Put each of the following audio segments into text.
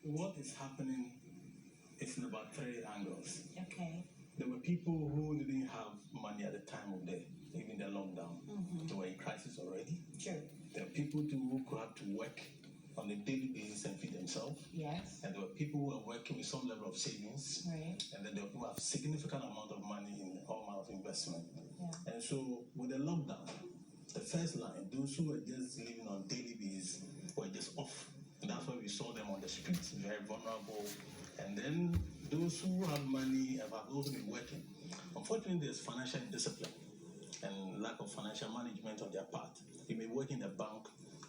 what is happening is in about three angles. Okay. There were people who didn't have money at the time of even the lockdown. They were in crisis already. True. There were people too who could have to work on a daily basis and feed themselves. Yes. And there were people who were working with some level of savings. Right. And then there were people who have significant amount of money in all manner of investment. Yeah. And so with the lockdown, the first line, those who were just living on daily basis were just off. And that's why we saw them on the streets, very vulnerable. And then those who have money have also been working. Unfortunately, there's financial indiscipline and lack of financial management on their part. You may work in a bank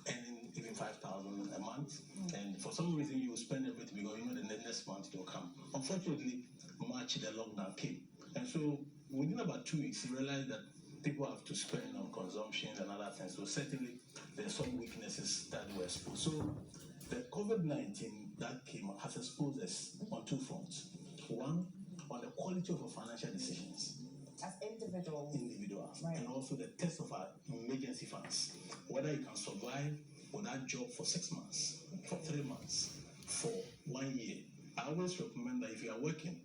earning even 5,000 a month, and for some reason you will spend everything because you know the next month it will come. Unfortunately, March the lockdown came, and so within about 2 weeks, you realize that people have to spend on consumption and other things. So certainly there are some weaknesses that were exposed. So the COVID-19 that came up has exposed us on two fronts. One, on the quality of our financial decisions as individuals, right. And also the test of our emergency funds, whether you can survive without job for 6 months, for 3 months, for 1 year. I always recommend that if you are working,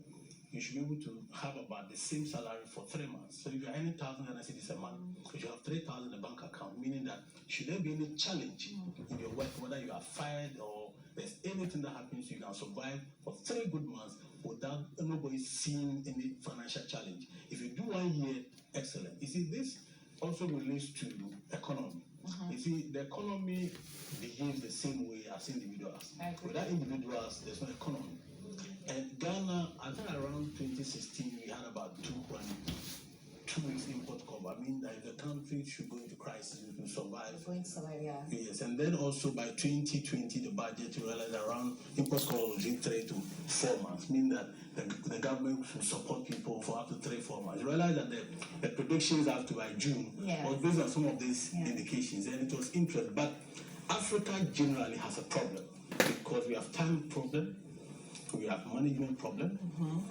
you should be able to have about the same salary for 3 months. So if you're earning 1,000 cedis a month, you should have 3,000 in the bank account, meaning that should there be any challenge in your work, whether you are fired or there's anything that happens, you can survive for 3 good months without nobody seeing any financial challenge. If you do 1 year, excellent. You see, this also relates to economy. You see, the economy behaves the same way as individuals. Without individuals, there's no economy. And Ghana, I think around 2016, we had about 2 weeks import cover. I mean that if the country should go into crisis, we will survive. We're going to survive, yeah. Yes, and then also by 2020, the budget, you realize around import cover was in 3 to 4 months, meaning that the government should support people for up to 3-4 months. You realize that the predictions have to by June, was based on some of these indications, and it was interesting. But Africa generally has a problem because we have time problem, we have management problem,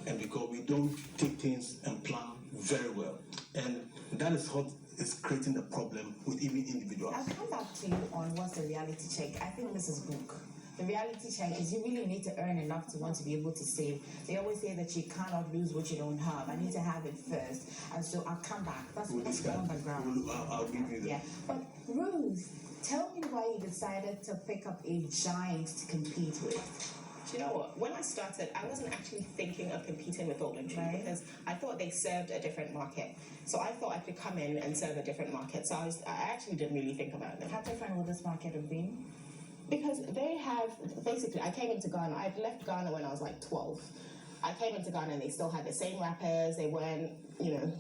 and because we don't take things and plan very well. And that is what is creating the problem with even individuals. I'll come back to you on what's the reality check. I think this is book. The reality check is you really need to earn enough to want to be able to save. They always say that you cannot lose what you don't have. I need to have it first. And so I'll come back. That's what's on the ground. I'll give you that. Yeah. But Ruth, tell me why you decided to pick up a giant to compete with. Do you know what? When I started, I wasn't actually thinking of competing with Golden Tree because I thought they served a different market. So I thought I could come in and serve a different market. So I actually didn't really think about them. How different would this market have been? Because they have, basically, I came into Ghana. I'd left Ghana when I was like 12. I came into Ghana and they still had the same rappers. They weren't,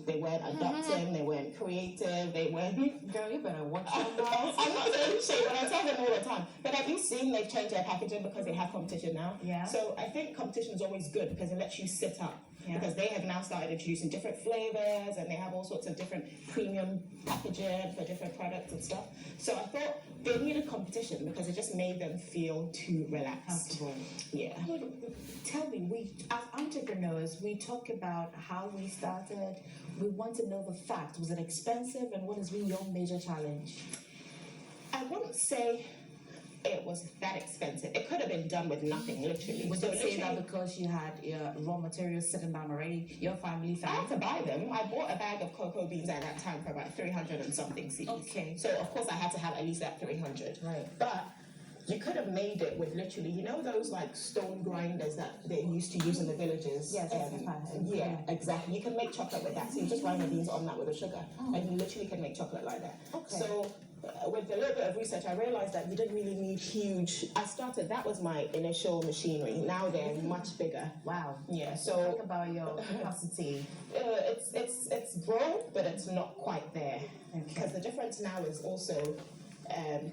they weren't adopting, they weren't creative, they weren't... Girl, you better watch your mouth. I'm not saying shit, but I tell them all the time. But have you seen they've changed their packaging because they have competition now? Yeah. So I think competition is always good because it lets you sit up. Yeah. Because they have now started introducing different flavors and they have all sorts of different premium packaging for different products and stuff. So I thought they needed competition because it just made them feel too relaxed. Yeah. Tell me, we as entrepreneurs, we talk about how we started. We want to know the facts. Was it expensive, and what has been your major challenge? I wouldn't say it was that expensive. It could have been done with nothing, literally. Would you say that because you had your raw materials sitting down already, your family I had to buy them. I bought a bag of cocoa beans at that time for about 300 and something cedis. Okay. So of course I had to have at least that 300. Right. But you could have made it with literally, those like stone grinders that they used to use in the villages? Yes, yeah, exactly. You can make chocolate with that. So you just grind the beans on that with the sugar. And you literally can make chocolate like that. Okay. So with a little bit of research, I realized that you didn't really need huge. That was my initial machinery. Now they're much bigger. Wow. Yeah. So talk about your capacity. It's grown, but it's not quite there. Because Okay. the difference now is also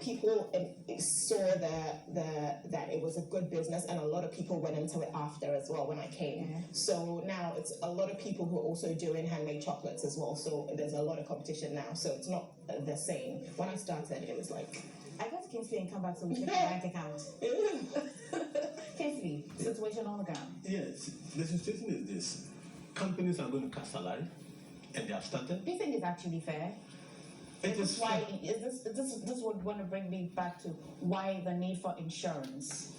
people saw that it was a good business, and a lot of people went into it after as well when I came. Yeah. So now it's a lot of people who are also doing handmade chocolates as well. So there's a lot of competition now. So it's not the same. When I started, it was like... I go to Kingsley and come back so we check your bank account. Kingsley, situation on the ground. Yes, the situation is this. Companies are going to cut salary, and they have started. Do you think it's actually fair? It is why fair. this would want to bring me back to why the need for insurance.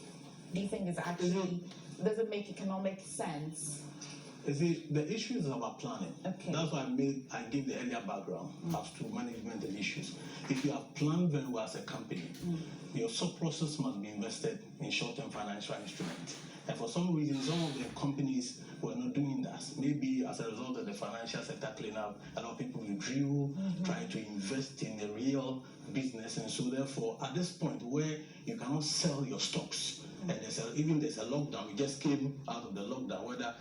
Do you think it's actually doesn't make economic sense? You see, the issue is about planning. Okay. That's why I gave the earlier background as to management and issues. If you have planned very well as a company, your surpluses must be invested in short-term financial instruments. And for some reason, some of the companies were not doing that. Maybe as a result of the financial sector cleanup, a lot of people withdrew, trying to invest in the real business. And so therefore, at this point where you cannot sell your stocks, and there's a lockdown, we just came out of the lockdown, whether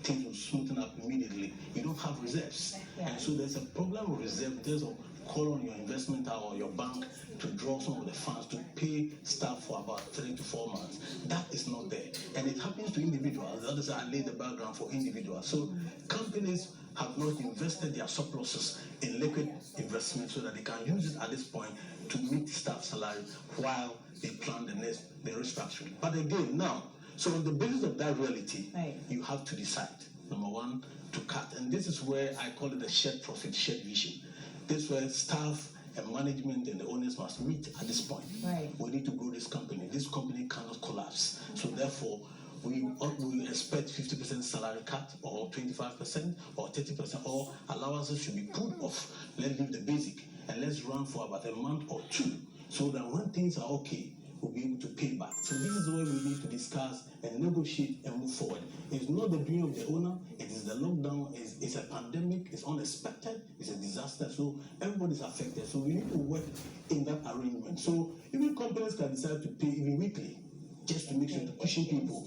things will smoothen up immediately, you don't have reserves. And so there's a problem with reserve in terms of call on your investment or your bank to draw some of the funds to pay staff for about 3 to 4 months. That is not there. And it happens to individuals. That is why I laid the background for individuals. So companies have not invested their surpluses in liquid investment so that they can use it at this point to meet staff salary while they plan the restructuring. But again, now, so on the basis of that reality, you have to decide, number one, to cut. And this is where I call it the shared profit, shared vision. This is where staff and management and the owners must meet at this point. We need to grow this company. This company cannot collapse. So therefore, we expect 50% salary cut, or 25%, or 30%, or allowances should be pulled off. Let's leave the basic, and let's run for about a month or two, so that when things are okay, we'll be able to pay back. So this is where we need to discuss and negotiate and move forward. It's not the doing of the owner, it is the lockdown, it's a pandemic, it's unexpected, it's a disaster, so everybody's affected. So we need to work in that arrangement. So even companies can decide to pay even weekly, just to make sure to pushing people.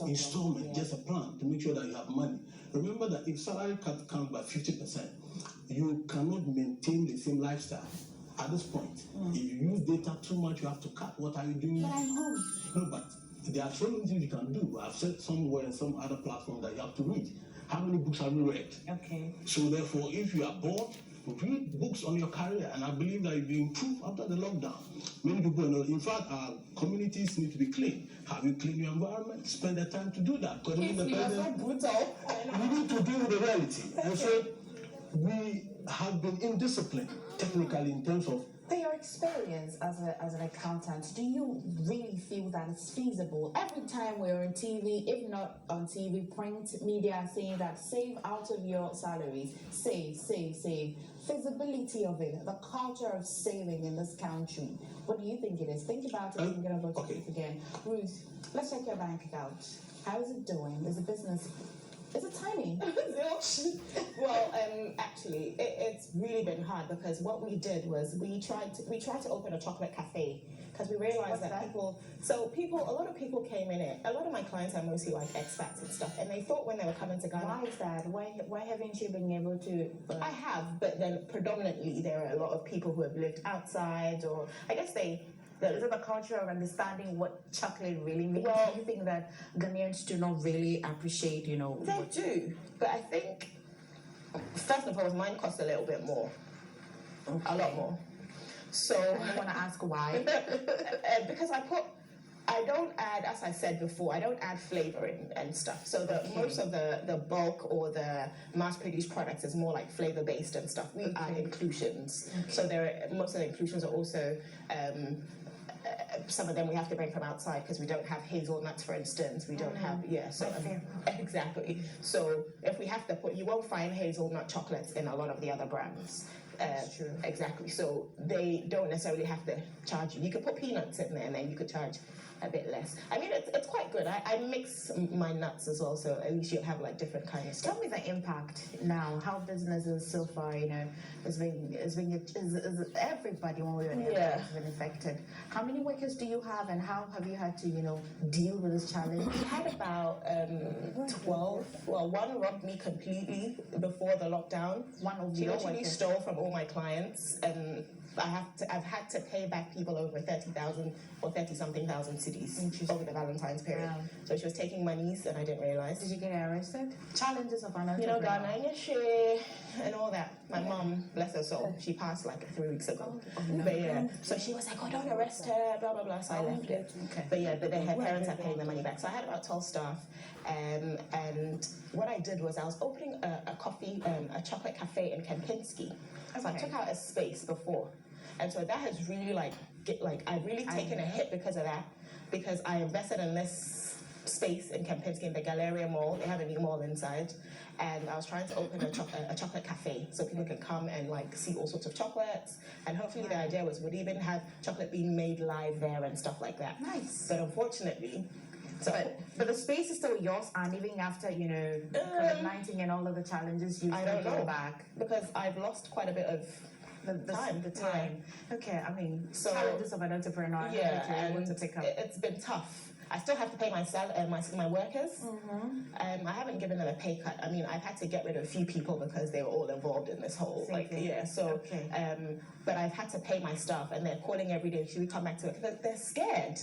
Installment, just a plan to make sure that you have money. Remember that if salary cut comes by 50%, you cannot maintain the same lifestyle. At this point, if you use data too much, you have to cut. What are you doing? But I'm home. No, but there are so many things you can do. I've said somewhere in some other platform that you have to read. How many books have you read? Okay. So therefore, if you are bored, read books on your career, and I believe that you improve after the lockdown. Many people know. In fact, our communities need to be clean. Have you cleaned your environment? Spend the time to do that. Because You are so brutal. we need to deal with the reality. And so we have been indisciplined, technically, in terms of. But your experience as an accountant, do you really feel that it's feasible? Every time we're on TV, if not on TV, print media saying that save out of your salaries, save. Feasibility of it, the culture of saving in this country. What do you think it is? Think about it. I'm going to go to Ruth again. Ruth, let's check your bank account. How is it doing? Is the business... Is it tiny? Well, actually, it's really been hard because what we did was we tried to open a chocolate cafe because we realized that a lot of people came in it. A lot of my clients are mostly like expats and stuff, and they thought when they were coming to Ghana. Why is that? Why haven't you been able to? I have, but then predominantly there are a lot of people who have lived outside, or I guess Is it the culture of understanding what chocolate really means? Well, do you think that Ghanaians do not really appreciate, They do, but I think, first of all, mine costs a little bit more. Okay. A lot more. So I don't want to ask why. Because I don't add, as I said before, I don't add flavoring and stuff. So most of the bulk or the mass-produced products is more like flavor-based and stuff. We add inclusions. So most of the inclusions are also, some of them we have to bring from outside because we don't have hazelnuts, for instance. We don't have, exactly. So if we have to you won't find hazelnut chocolates in a lot of the other brands. That's true. Exactly. So they don't necessarily have to charge you. You could put peanuts in there and then you could charge a bit less. I mean, it's quite good. I mix my nuts as well, so at least you'll have like different kinds of stuff. Tell me the impact now, how business is so far, is everybody one way or another has been affected. How many workers do you have and how have you had to, deal with this challenge? We had about 12. Well, one robbed me completely before the lockdown. One of She your literally workers? stole from all my clients, and I've had to pay back people over 30,000 or 30-something thousand cities over the Valentine's period. Wow. So she was taking monies, and I didn't realize. Did you get arrested? Challenges of an Ghana entrepreneur. and all that. My mom, bless her soul, she passed like 3 weeks ago. But yeah, so she was like, "Oh, don't arrest her," blah blah blah. So I left it. Okay. But yeah, her parents are paying the money back. So I had about 12 staff, and what I did was I was opening a chocolate cafe in Kempinski. So I took out a space before, and so that has really like I've really taken a hit because of that, because I invested in this space in Kempinski in the Galleria Mall. They have a new mall inside, and I was trying to open a chocolate cafe so people can come and like see all sorts of chocolates. And hopefully the idea was we'd even have chocolate being made live there and stuff like that. Nice. But unfortunately, but the space is still yours, and even after COVID-19 and all of the challenges, you I still don't go know back. because I've lost quite a bit of The time. Okay, I mean, So- challenges of an entrepreneur. Yeah, that you're able and to pick up. it's been tough. I still have to pay my workers. I haven't given them a pay cut. I mean, I've had to get rid of a few people because they were all involved in this whole Okay. but I've had to pay my staff, and they're calling every day. Should we come back to work? Because they're scared.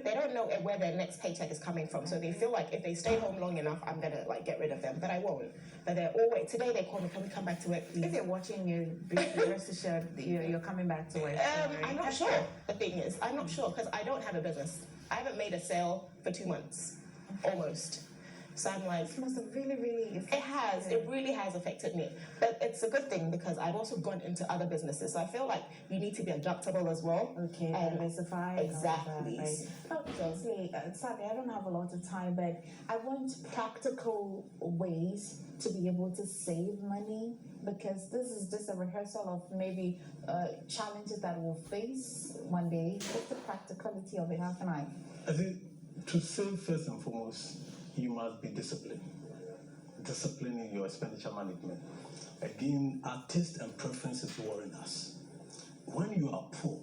They don't know where their next paycheck is coming from, so they feel like if they stay home long enough, I'm gonna like get rid of them. But I won't. But they're always today. They call me. Can we come back to work, please? If they're watching you, rest assured you're coming back to work. I'm not sure. The thing is, I'm not sure because I don't have a business. I haven't made a sale for 2 months, almost. So I'm like, It must have really it really has affected me. But it's a good thing because I've also gone into other businesses. So I feel like you need to be adaptable as well. Okay, diversify. Exactly. Obviously, sadly, I don't have a lot of time, but I want practical ways to be able to save money, because this is just a rehearsal of maybe challenges that we'll face one day. What's the practicality of it? How can I? I think to save, first and foremost, you must be disciplined. Discipline in your expenditure management. Again, our taste and preferences worry us. When you are poor,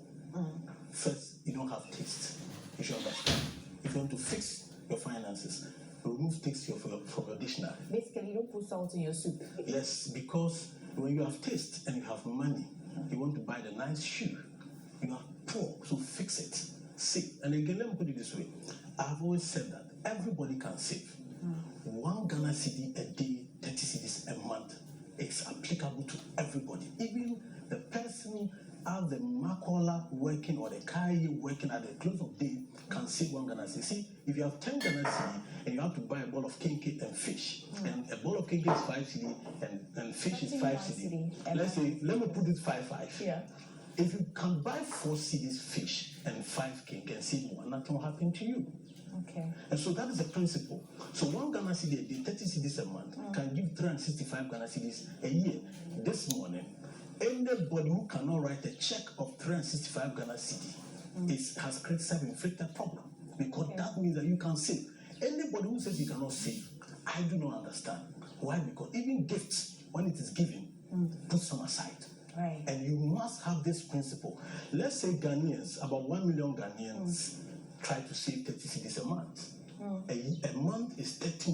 first, you don't have taste. You should understand. If you want to fix your finances, remove taste from your dictionary. Basically, you don't put salt in your soup. Yes, because when you have taste and you have money, you want to buy the nice shoe. You are poor, so fix it. Save. And again, let me put it this way. I've always said that everybody can save. 1 Ghana cedi a day, 30 cedis a month is applicable to everybody. Even the person out the Makola working or the Kai working at the close of day can save 1 Ghana cedi. See, if you have 10 Ghana cedi and you have to buy a bowl of kinky and fish, and a bowl of kinky is 5 cedi and fish is 5 cedi. Let me put it 5. Yeah. If you can buy 4 cedis fish and 5 kinky and save 1, nothing will happen to you. Okay. And so that is the principle. So 1 Ghana cedi a day, 30 cedis a month, can give 365 Ghana cedis a year. This morning, anybody who cannot write a check of 365 Ghana cedi has created self-inflicted problem, because that means that you can save. Anybody who says you cannot save, I do not understand. Why? Because even gifts, when it is given, put some aside. Right. And you must have this principle. Let's say Ghanaians, about 1 million Ghanaians, try to save 30 cedis a month. A month is 30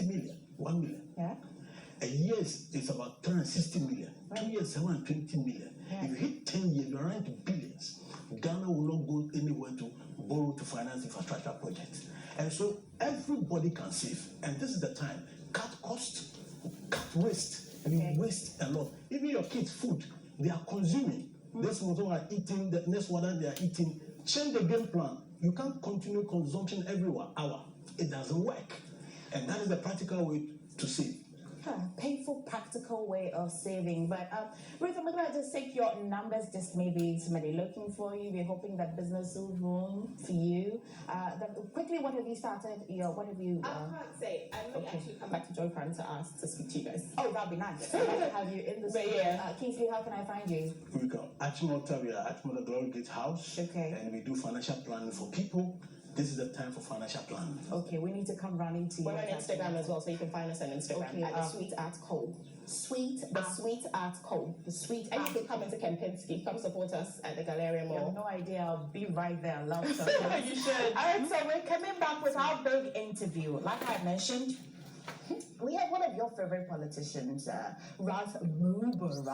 million, 1 million. Yeah. A year is about 360 million. 2 years, 720 million. If you hit 10 years, you're around to billions. Ghana will not go anywhere to borrow to finance infrastructure projects. And so everybody can save. And this is the time. Cut costs, cut waste. You waste a lot. Even your kids' food, they are consuming. This one are eating, the next one they are eating. Change the game plan. You can't continue consumption every hour. It doesn't work. And that is the practical way to save. Painful, practical way of saving. But Ruth, I'm going to just take your numbers, just maybe somebody looking for you. We're hoping that business will boom for you. Quickly, what have you started? What have you? I can't say. I may actually come back to Joy Prime to speak to you guys. Oh, that'd be nice. I'd love to have you in the But studio. yeah. Kingsley, how can I find you? We can Achimota, we are Achimota Glory Gate House. Okay. And we do financial planning for people. This is the time for financial planning. Okay, we need to come running to you. We're on Instagram as well, so you can find us on Instagram Okay, at the Sweet Art Co. Sweet Art Co. The Sweet And Art. you can come into Kempinski. Come support us at the Galleria You have Mall. no idea. I'll be right there. I love some. You should. All right, so we're coming back with our big interview. Like I mentioned, we have one of your favorite politicians, Ralph Muruba.